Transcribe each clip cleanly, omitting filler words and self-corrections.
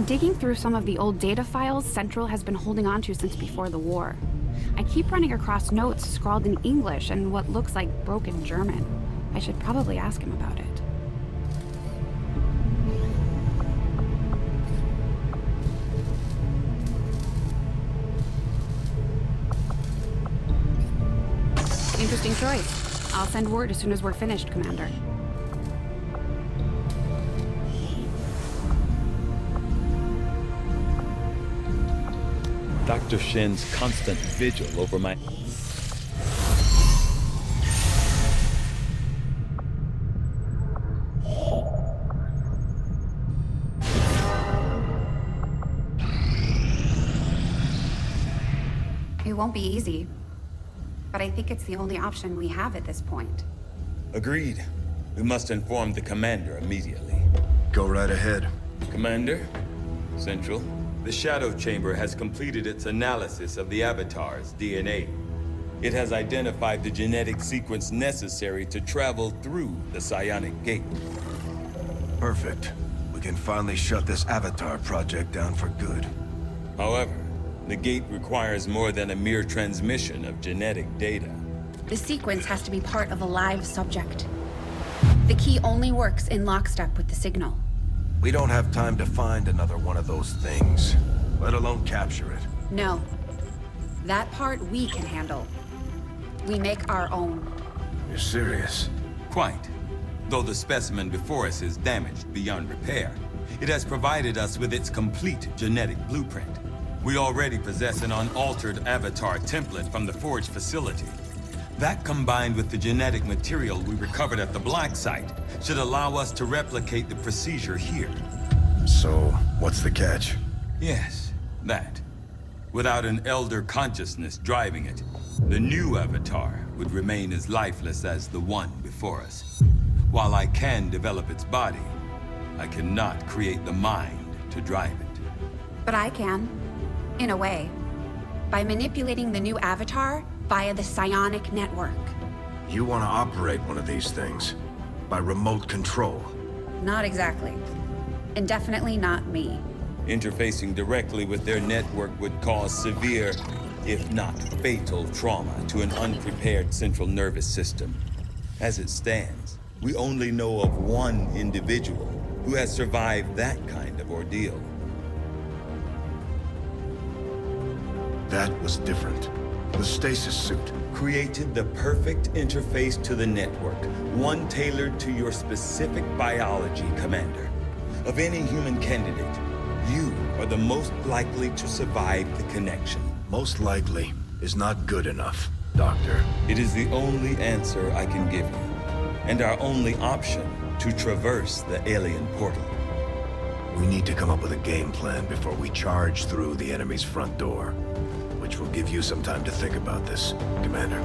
digging through some of the old data files Central has been holding onto since before the war. I keep running across notes scrawled in English and what looks like broken German. I should probably ask him about it. Interesting choice. I'll send word as soon as we're finished, Commander. Dr. Shen's constant vigil over my... It won't be easy, but I think it's the only option we have at this point. Agreed. We must inform the commander immediately. Go right ahead. Commander, Central, the Shadow Chamber has completed its analysis of the Avatar's DNA. It has identified the genetic sequence necessary to travel through the Psionic Gate. Perfect. We can finally shut this Avatar project down for good. However, the gate requires more than a mere transmission of genetic data. The sequence has to be part of a live subject. The key only works in lockstep with the signal. We don't have time to find another one of those things, let alone capture it. No. That part we can handle. We make our own. You're serious? Quite. Though the specimen before us is damaged beyond repair, it has provided us with its complete genetic blueprint. We already possess an unaltered Avatar template from the Forge facility. That, combined with the genetic material we recovered at the Black Site, should allow us to replicate the procedure here. So, what's the catch? Yes, that. Without an Elder consciousness driving it, the new Avatar would remain as lifeless as the one before us. While I can develop its body, I cannot create the mind to drive it. But I can. In a way. By manipulating the new Avatar via the psionic network. You want to operate one of these things? By remote control? Not exactly. And definitely not me. Interfacing directly with their network would cause severe, if not fatal, trauma to an unprepared central nervous system. As it stands, we only know of one individual who has survived that kind of ordeal. That was different. The stasis suit. Created the perfect interface to the network, one tailored to your specific biology, Commander. Of any human candidate, you are the most likely to survive the connection. Most likely is not good enough, Doctor. It is the only answer I can give you, and our only option to traverse the alien portal. We need to come up with a game plan before we charge through the enemy's front door. Which will give you some time to think about this, Commander.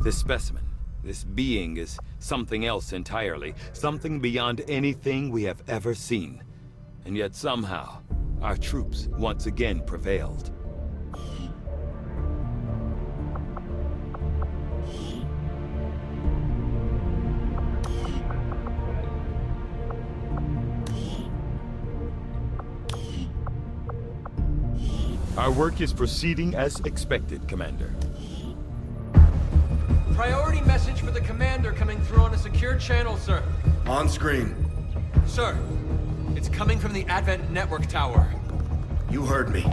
This specimen, this being is something else entirely, something beyond anything we have ever seen. And yet somehow, our troops once again prevailed. Our work is proceeding as expected, Commander. Priority message for the commander coming through on a secure channel, sir. On screen. Sir, it's coming from the Advent Network Tower. You heard me.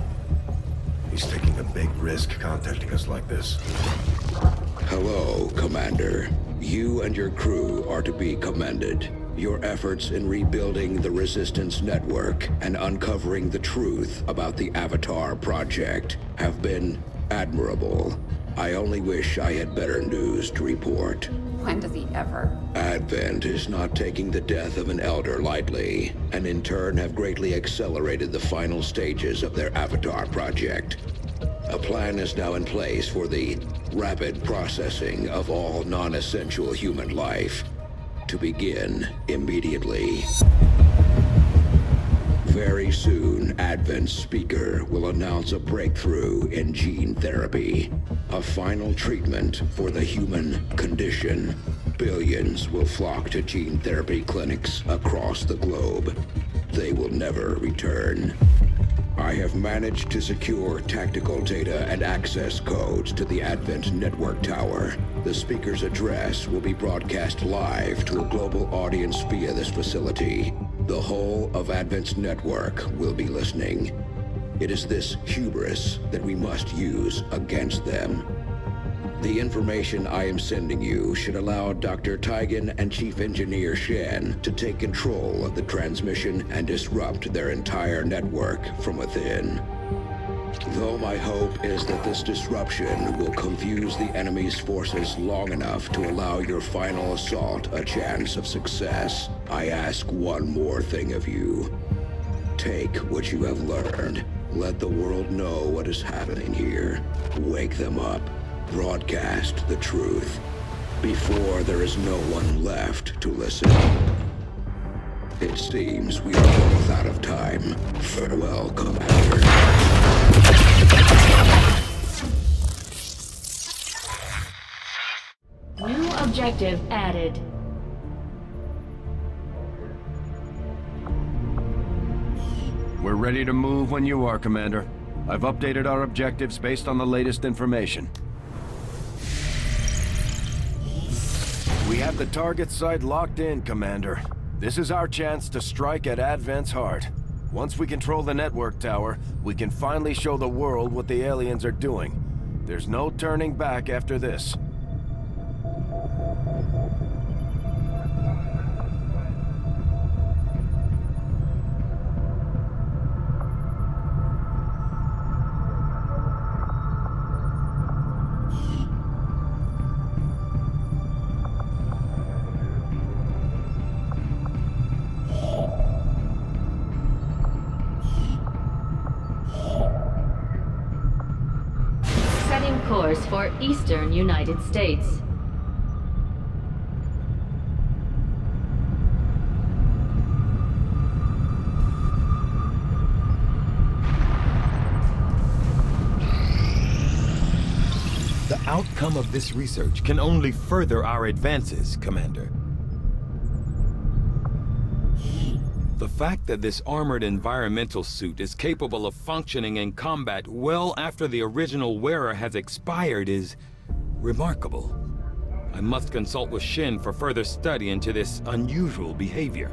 He's taking a big risk contacting us like this. Hello, Commander. You and your crew are to be commended. Your efforts in rebuilding the Resistance Network and uncovering the truth about the Avatar Project have been admirable. I only wish I had better news to report. When does he ever? Advent is not taking the death of an Elder lightly, and in turn have greatly accelerated the final stages of their Avatar Project. A plan is now in place for the rapid processing of all non-essential human life. To begin immediately. Very soon, Advent's speaker will announce a breakthrough in gene therapy, a final treatment for the human condition. Billions will flock to gene therapy clinics across the globe. They will never return. I have managed to secure tactical data and access codes to the Advent Network Tower. The speaker's address will be broadcast live to a global audience via this facility. The whole of Advent's network will be listening. It is this hubris that we must use against them. The information I am sending you should allow Dr. Tigan and Chief Engineer Shen to take control of the transmission and disrupt their entire network from within. Though my hope is that this disruption will confuse the enemy's forces long enough to allow your final assault a chance of success, I ask one more thing of you. Take what you have learned. Let the world know what is happening here. Wake them up. Broadcast the truth before there is no one left to listen. It seems we are both out of time. Farewell, Commander. New objective added. We're ready to move when you are, Commander. I've updated our objectives based on the latest information. We have the target site locked in, Commander. This is our chance to strike at Advent's heart. Once we control the network tower, we can finally show the world what the aliens are doing. There's no turning back after this. Course for Eastern United States. The outcome of this research can only further our advances, Commander. The fact that this armored environmental suit is capable of functioning in combat well after the original wearer has expired is remarkable. I must consult with Shin for further study into this unusual behavior.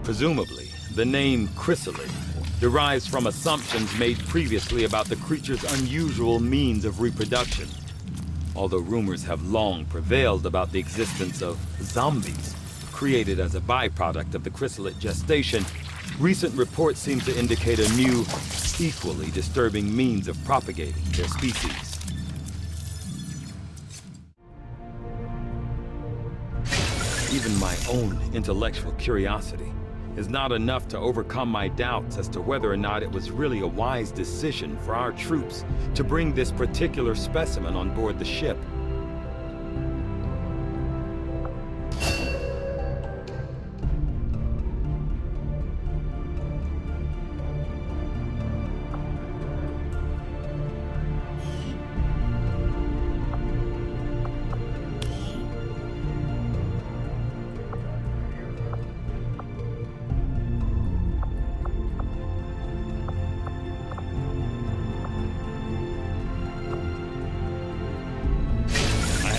Presumably, the name chrysalid derives from assumptions made previously about the creature's unusual means of reproduction. Although rumors have long prevailed about the existence of zombies created as a byproduct of the chrysalid gestation, recent reports seem to indicate a new, equally disturbing means of propagating their species. Even my own intellectual curiosity is not enough to overcome my doubts as to whether or not it was really a wise decision for our troops to bring this particular specimen on board the ship.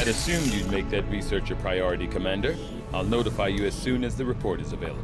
I assumed you'd make that research a priority, Commander. I'll notify you as soon as the report is available.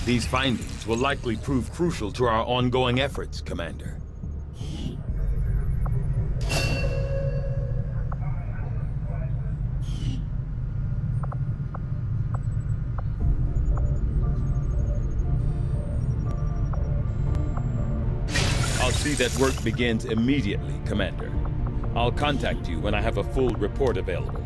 These findings will likely prove crucial to our ongoing efforts, Commander. I'll see that work begins immediately, Commander. I'll contact you when I have a full report available.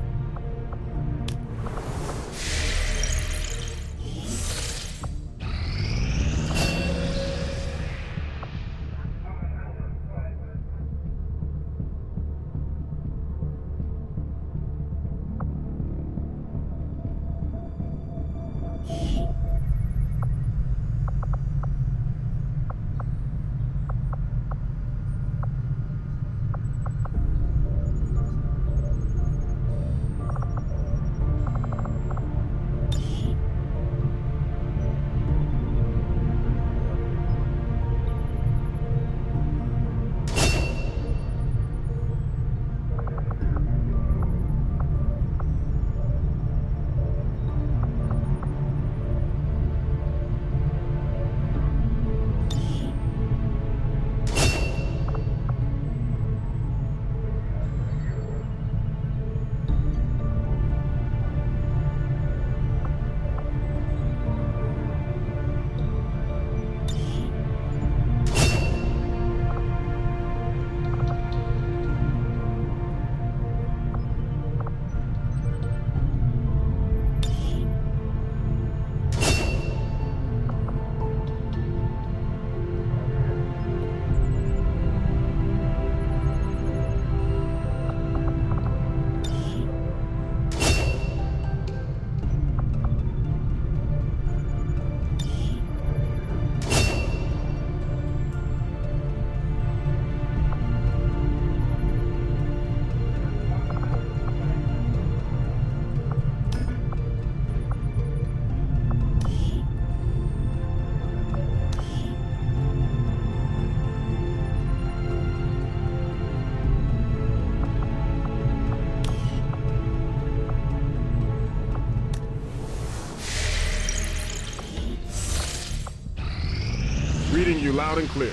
Reading you loud and clear.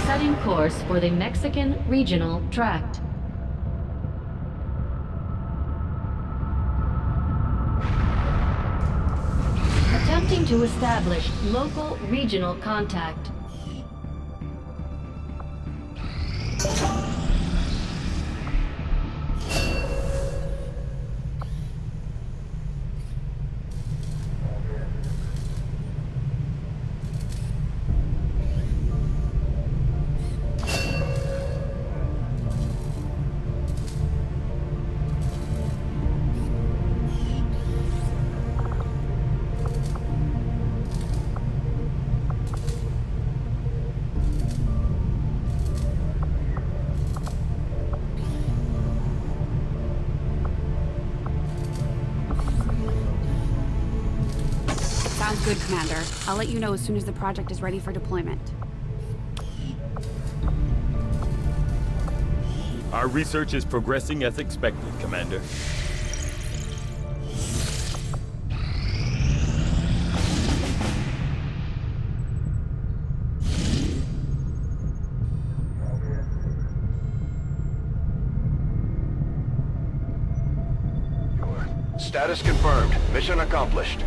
Setting course for the Mexican Regional Tract. Attempting to establish local regional contact. Sounds good, Commander. I'll let you know as soon as the project is ready for deployment. Our research is progressing as expected, Commander. Status confirmed. Mission accomplished.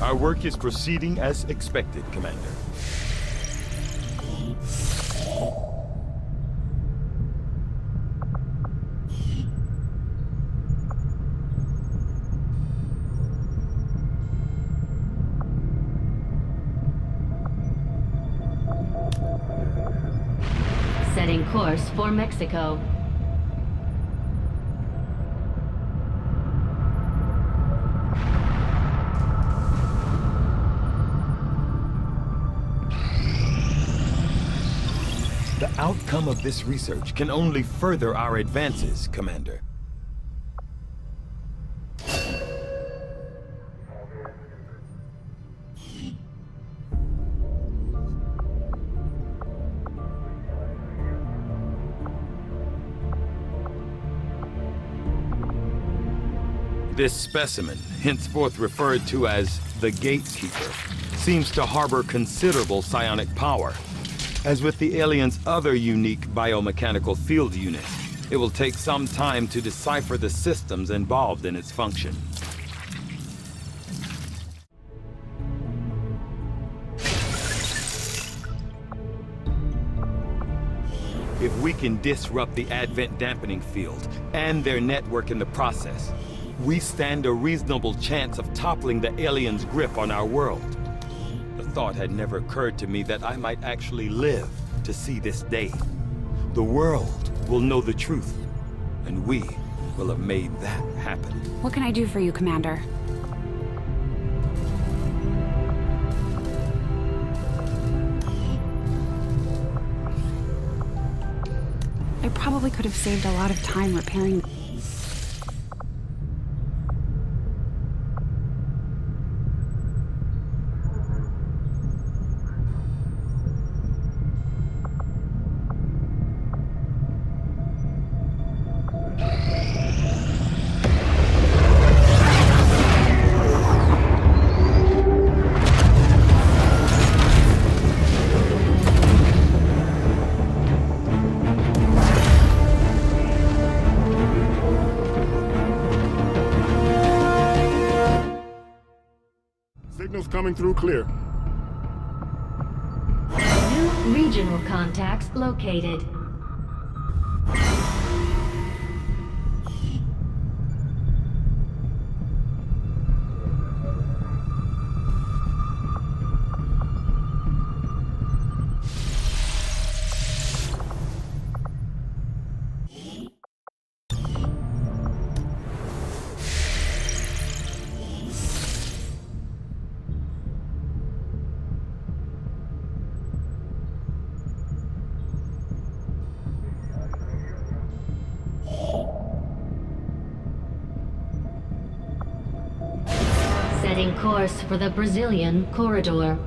Our work is proceeding as expected, Commander. Setting course for Mexico. The outcome of this research can only further our advances, Commander. This specimen, henceforth referred to as the Gatekeeper, seems to harbor considerable psionic power. As with the alien's other unique biomechanical field unit, it will take some time to decipher the systems involved in its function. If we can disrupt the Advent dampening field and their network in the process, we stand a reasonable chance of toppling the aliens' grip on our world. The thought had never occurred to me that I might actually live to see this day. The world will know the truth, and we will have made that happen. What can I do for you, Commander? I probably could have saved a lot of time repairing. Signals coming through clear. New regional contacts located. Setting course for the Brazilian corridor.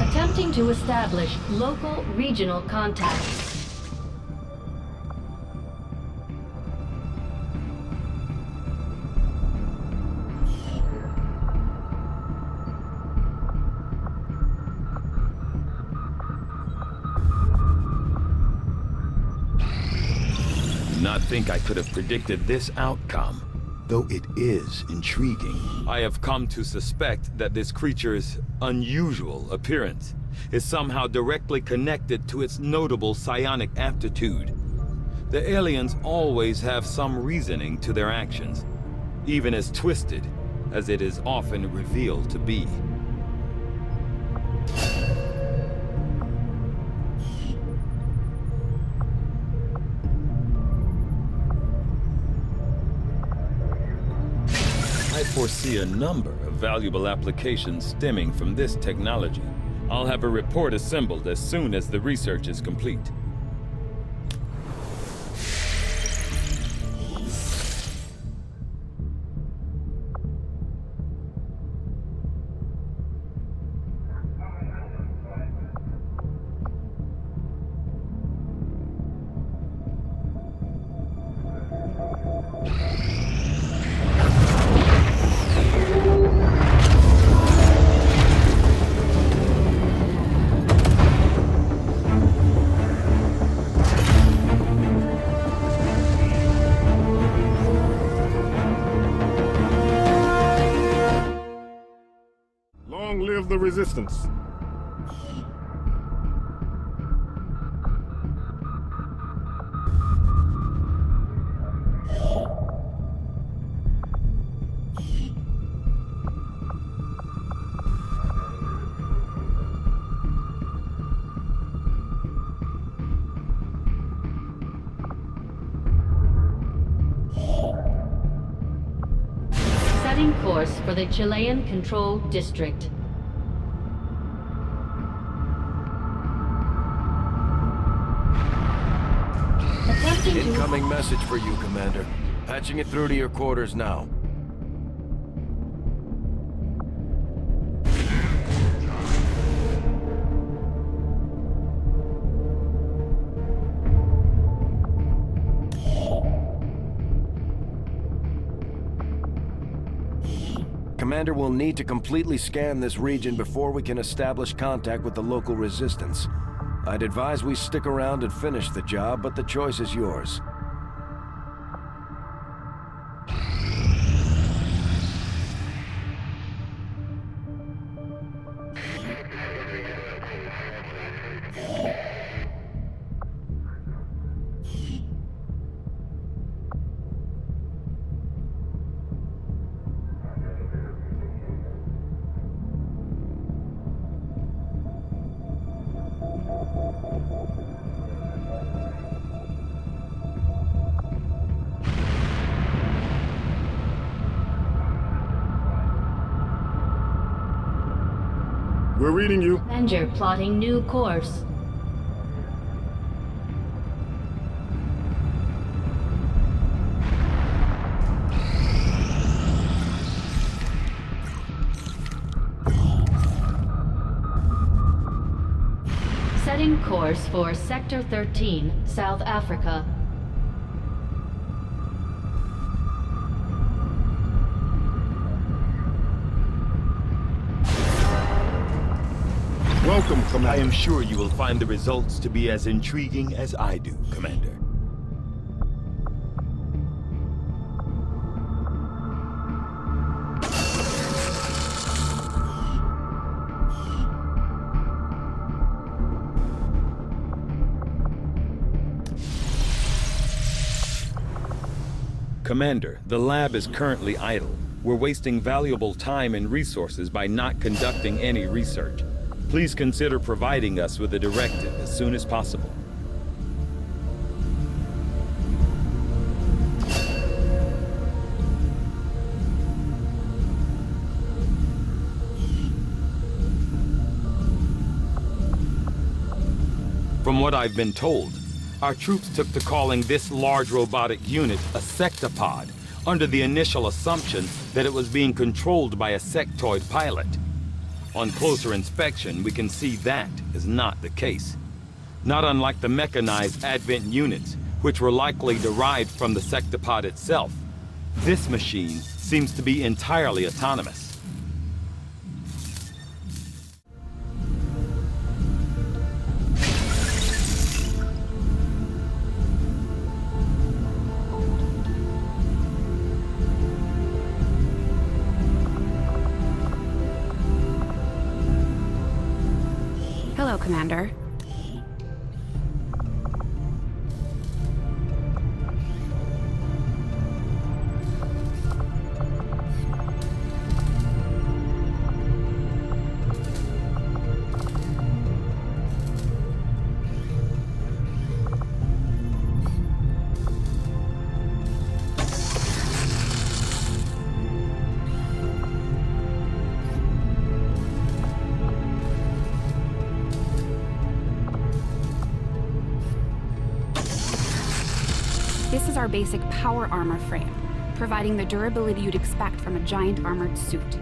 Attempting to establish local regional contacts. Not think I could have predicted this outcome, though it is intriguing. I have come to suspect that this creature's unusual appearance is somehow directly connected to its notable psionic aptitude. The aliens always have some reasoning to their actions, even as twisted as it is often revealed to be. I foresee a number of valuable applications stemming from this technology. I'll have a report assembled as soon as the research is complete. of the Resistance. Setting course for the Chilean Controlled District. Attempting to... Incoming message for you, Commander. Patching it through to your quarters now. Commander will need to completely scan this region before we can establish contact with the local resistance. I'd advise we stick around and finish the job, but the choice is yours. We're reading you. Avenger plotting new course. Setting course for Sector 13, South Africa. Welcome, Commander. I am sure you will find the results to be as intriguing as I do, Commander. Commander, the lab is currently idle. We're wasting valuable time and resources by not conducting any research. Please consider providing us with a directive as soon as possible. From what I've been told, our troops took to calling this large robotic unit a sectopod, under the initial assumption that it was being controlled by a sectoid pilot. On closer inspection, we can see that is not the case. Not unlike the mechanized Advent units, which were likely derived from the sectopod itself. This machine seems to be entirely autonomous. Hello, Commander. This is our basic power armor frame, providing the durability you'd expect from a giant armored suit.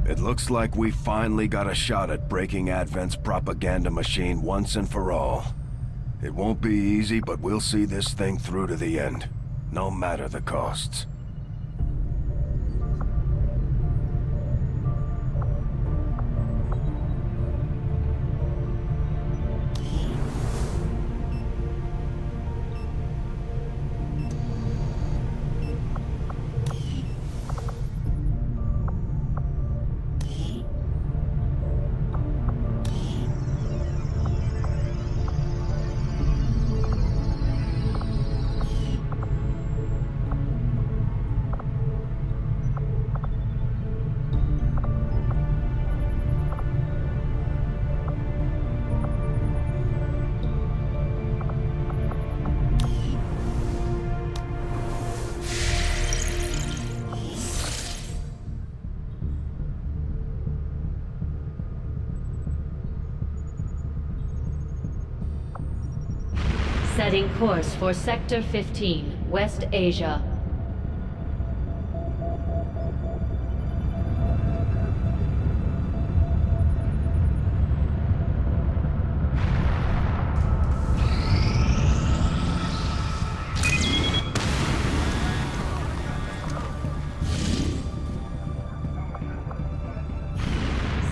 It looks like we finally got a shot at breaking Advent's propaganda machine once and for all. It won't be easy, but we'll see this thing through to the end, no matter the costs. Setting course for Sector 15, West Asia.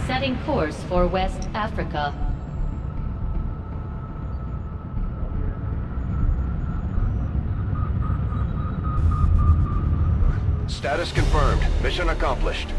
Setting course for West Africa. Status confirmed. Mission accomplished.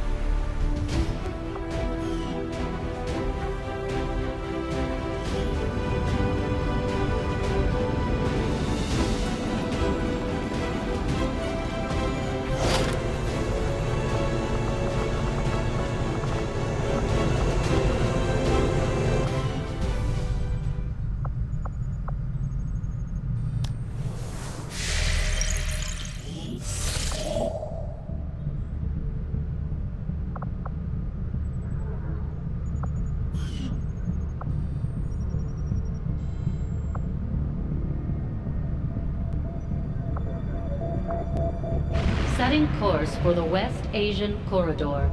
Setting course for the West Asian Corridor.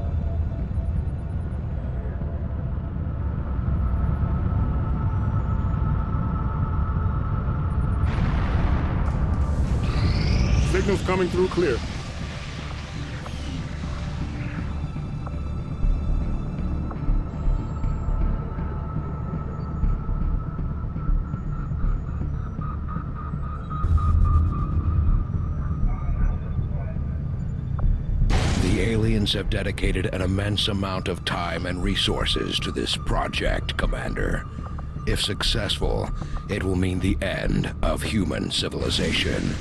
Signals coming through clear. The aliens have dedicated an immense amount of time and resources to this project, Commander. If successful, it will mean the end of human civilization.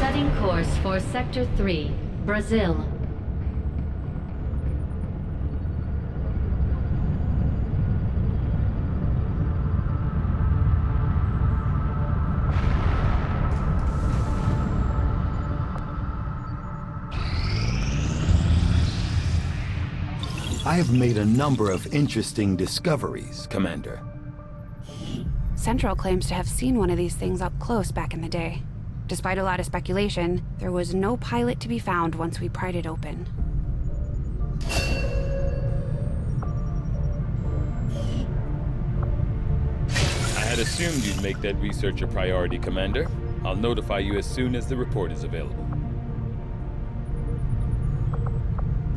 Setting course for Sector 3, Brazil. I have made a number of interesting discoveries, Commander. Central claims to have seen one of these things up close back in the day. Despite a lot of speculation, there was no pilot to be found once we pried it open. I had assumed you'd make that research a priority, Commander. I'll notify you as soon as the report is available.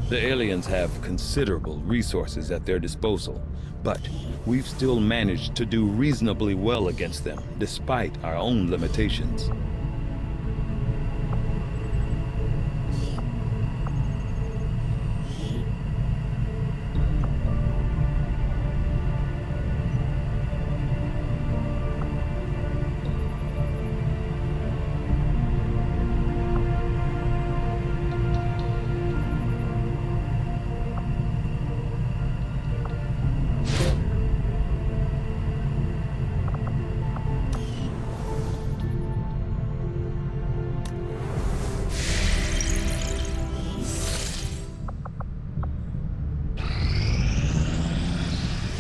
The aliens have considerable resources at their disposal, but we've still managed to do reasonably well against them, despite our own limitations.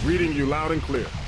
Reading you loud and clear.